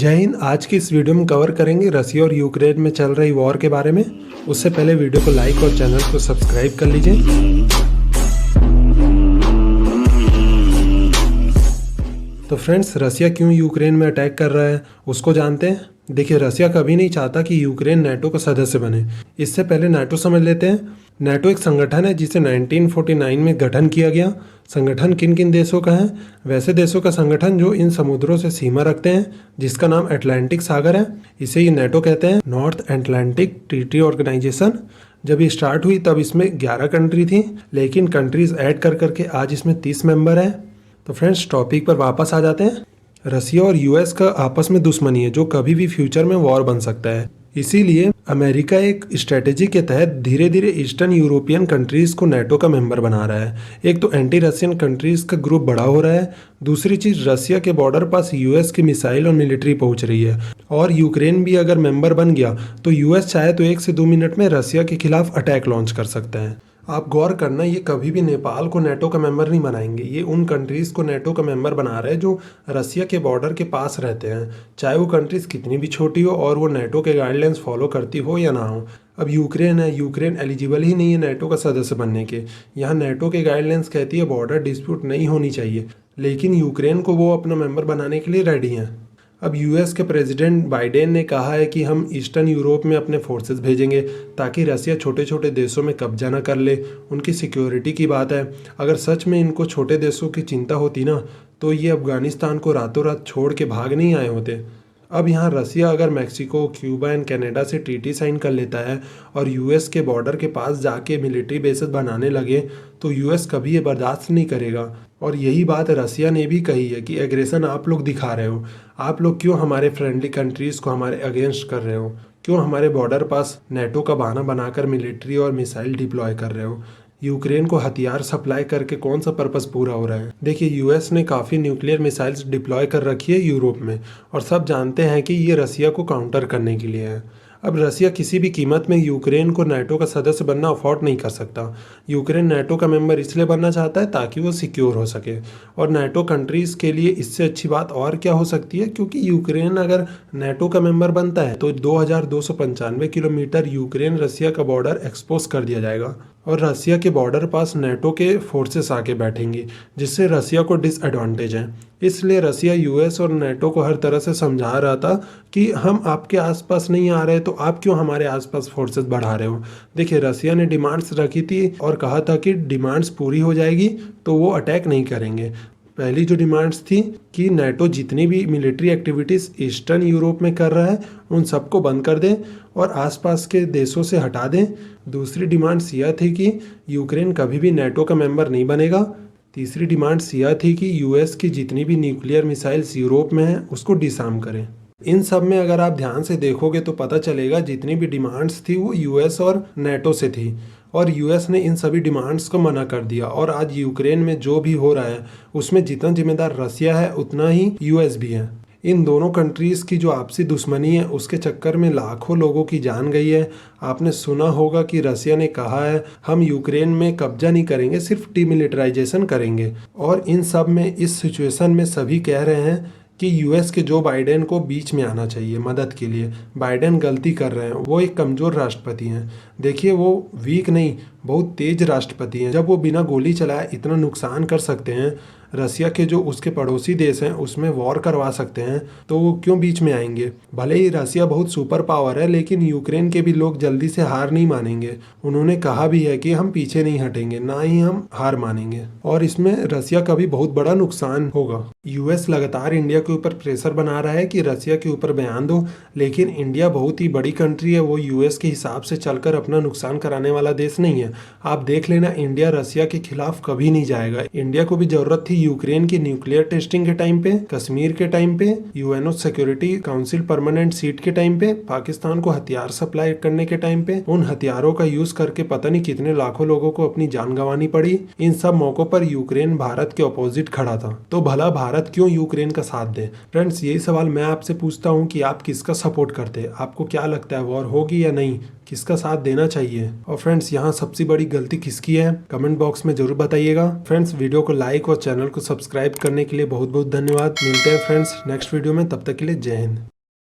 जय हिंद। आज की इस वीडियो में कवर करेंगे रसिया और यूक्रेन में चल रही वॉर के बारे में। उससे पहले वीडियो को लाइक और चैनल को सब्सक्राइब कर लीजिए। तो फ्रेंड्स, रसिया क्यों यूक्रेन में अटैक कर रहा है उसको जानते हैं। देखिए, रसिया कभी नहीं चाहता कि यूक्रेन नाटो का सदस्य बने। इससे पहले नाटो समझ लेते हैं। नाटो एक संगठन है जिसे 1949 में गठन किया गया। संगठन किन किन देशों का है? वैसे देशों का संगठन जो इन समुद्रों से सीमा रखते हैं, जिसका नाम अटलांटिक सागर है। इसे ये नाटो कहते हैं, नॉर्थ अटलांटिक ट्रीटी ऑर्गेनाइजेशन। जब ये स्टार्ट हुई तब इसमें 11 कंट्री थी, लेकिन कंट्रीज ऐड कर करके आज इसमें 30 मेंबर हैं। तो फ्रेंड्स, टॉपिक पर वापस आ जाते हैं। रसिया और यूएस का आपस में दुश्मनी है जो कभी भी फ्यूचर में वॉर बन सकता है। इसीलिए अमेरिका एक स्ट्रेटेजी के तहत धीरे धीरे ईस्टर्न यूरोपियन कंट्रीज को नाटो का मेंबर बना रहा है। एक तो एंटी रशियन कंट्रीज का ग्रुप बड़ा हो रहा है। दूसरी चीज, रसिया के बॉर्डर पास यूएस की मिसाइल और मिलिट्री पहुंच रही है। और यूक्रेन भी अगर मेंबर बन गया तो यूएस चाहे तो 1 से 2 मिनट में रसिया के खिलाफ अटैक लॉन्च कर सकता है। आप गौर करना, ये कभी भी नेपाल को नाटो का मेंबर नहीं बनाएंगे। ये उन कंट्रीज को नाटो का मेंबर बना रहे हैं जो रसिया के बॉर्डर के पास रहते हैं, चाहे वो कंट्रीज कितनी भी छोटी हो और वो नाटो के गाइडलाइंस फॉलो करती हो या ना हो। अब यूक्रेन है, यूक्रेन एलिजिबल ही नहीं है नाटो का सदस्य बनने के। यहाँ नाटो के गाइडलाइंस कहती है बॉर्डर डिस्प्यूट नहीं होनी चाहिए, लेकिन यूक्रेन को वो अपना मेंबर बनाने के लिए रेडी हैं। अब यूएस के प्रेसिडेंट बाइडेन ने कहा है कि हम ईस्टर्न यूरोप में अपने फोर्सेस भेजेंगे ताकि रसिया छोटे छोटे देशों में कब्जा न कर ले। उनकी सिक्योरिटी की बात है। अगर सच में इनको छोटे देशों की चिंता होती ना, तो ये अफगानिस्तान को रातों रात छोड़ के भाग नहीं आए होते। अब यहाँ रसिया अगर मैक्सिको, क्यूबा एंड कनाडा से ट्रीटी साइन कर लेता है और यूएस के बॉर्डर के पास जाके मिलिट्री बेसेस बनाने लगे, तो यूएस कभी ये बर्दाश्त नहीं करेगा। और यही बात रसिया ने भी कही है कि एग्रेशन आप लोग दिखा रहे हो। आप लोग क्यों हमारे फ्रेंडली कंट्रीज़ को हमारे अगेंस्ट कर रहे हो? क्यों हमारे बॉर्डर पास नाटो का बहाना बनाकर मिलिट्री और मिसाइल डिप्लॉय कर रहे हो? यूक्रेन को हथियार सप्लाई करके कौन सा पर्पस पूरा हो रहा है? देखिए, यूएस ने काफ़ी न्यूक्लियर मिसाइल्स डिप्लॉय कर रखी है यूरोप में, और सब जानते हैं कि ये रसिया को काउंटर करने के लिए है। अब रसिया किसी भी कीमत में यूक्रेन को नाटो का सदस्य बनना अफोर्ड नहीं कर सकता। यूक्रेन नाटो का मेंबर इसलिए बनना चाहता है ताकि वो सिक्योर हो सके। और नाटो कंट्रीज़ के लिए इससे अच्छी बात और क्या हो सकती है, क्योंकि यूक्रेन अगर नाटो का मेंबर बनता है तो 2295 किलोमीटर यूक्रेन रसिया का बॉर्डर एक्सपोज कर दिया जाएगा और रसिया के बॉर्डर पास नाटो के फोर्सेस आके बैठेंगी, जिससे रसिया को डिसएडवांटेज है। इसलिए रसिया यूएस और नाटो को हर तरह से समझा रहा था कि हम आपके आसपास नहीं आ रहे तो आप क्यों हमारे आसपास फोर्सेस बढ़ा रहे हो। देखिए, रसिया ने डिमांड्स रखी थी और कहा था कि डिमांड्स पूरी हो जाएगी तो वो अटैक नहीं करेंगे। पहली जो डिमांड्स थी कि नाटो जितनी भी मिलिट्री एक्टिविटीज़ ईस्टर्न यूरोप में कर रहा है उन सबको बंद कर दें और आसपास के देशों से हटा दें। दूसरी डिमांड्स यह थी कि यूक्रेन कभी भी नाटो का मेंबर नहीं बनेगा। तीसरी डिमांड्स यह थी कि यूएस की जितनी भी न्यूक्लियर मिसाइल्स यूरोप में हैं उसको डिसआर्म करें। इन सब में अगर आप ध्यान से देखोगे तो पता चलेगा जितनी भी डिमांड्स थी वो यूएस और नाटो से थी, और यूएस ने इन सभी डिमांड्स को मना कर दिया। और आज यूक्रेन में जो भी हो रहा है उसमें जितना जिम्मेदार रसिया है उतना ही यूएस भी है। इन दोनों कंट्रीज़ की जो आपसी दुश्मनी है उसके चक्कर में लाखों लोगों की जान गई है। आपने सुना होगा कि रसिया ने कहा है हम यूक्रेन में कब्जा नहीं करेंगे, सिर्फ डीमिलिटराइजेशन करेंगे। और इन सब में, इस सिचुएशन में सभी कह रहे हैं कि यूएस के जो बाइडेन को बीच में आना चाहिए मदद के लिए। बाइडेन गलती कर रहे हैं, वो एक कमज़ोर राष्ट्रपति हैं। देखिए, वो वीक नहीं, बहुत तेज राष्ट्रपति हैं। जब वो बिना गोली चलाए इतना नुकसान कर सकते हैं, रसिया के जो उसके पड़ोसी देश हैं उसमें वॉर करवा सकते हैं, तो वो क्यों बीच में आएंगे? भले ही रसिया बहुत सुपर पावर है, लेकिन यूक्रेन के भी लोग जल्दी से हार नहीं मानेंगे। उन्होंने कहा भी है कि हम पीछे नहीं हटेंगे, ना ही हम हार मानेंगे, और इसमें रसिया का भी बहुत बड़ा नुकसान होगा। यूएस लगातार इंडिया के ऊपर प्रेशर बना रहा है कि रसिया के ऊपर बयान दो, लेकिन इंडिया बहुत ही बड़ी कंट्री है, वो यूएस के हिसाब से चलकर अपना नुकसान कराने वाला देश नहीं है। आप देख लेना, इंडिया रसिया के खिलाफ कभी नहीं जाएगा। इंडिया को भी जरूरत थी यूक्रेन की न्यूक्लियर टेस्टिंग के टाइम पे, कश्मीर के टाइम पे, UNO security council permanent seat के टाइम पे, पाकिस्तान को हथियार सप्लाई करने के टाइम पे। उन हथियारों का यूज करके पता नहीं कितने लाखों लोगों को अपनी जान गंवानी पड़ी। इन सब मौकों पर यूक्रेन भारत के अपोजिट खड़ा था। तो भला भारत क्यों यूक्रेन का साथ दे। फ्रेंड्स, यही सवाल मैं आपसे पूछता हूँ कि आप किसका सपोर्ट करते हैं, आपको क्या लगता है वॉर होगी या नहीं, किसका साथ देना चाहिए। और फ्रेंड्स, यहाँ सबसे बड़ी गलती किसकी है, कमेंट बॉक्स में जरूर बताइएगा। फ्रेंड्स, वीडियो को लाइक और चैनल को सब्सक्राइब करने के लिए बहुत बहुत धन्यवाद। मिलते हैं फ्रेंड्स नेक्स्ट वीडियो में, तब तक के लिए जय हिंद।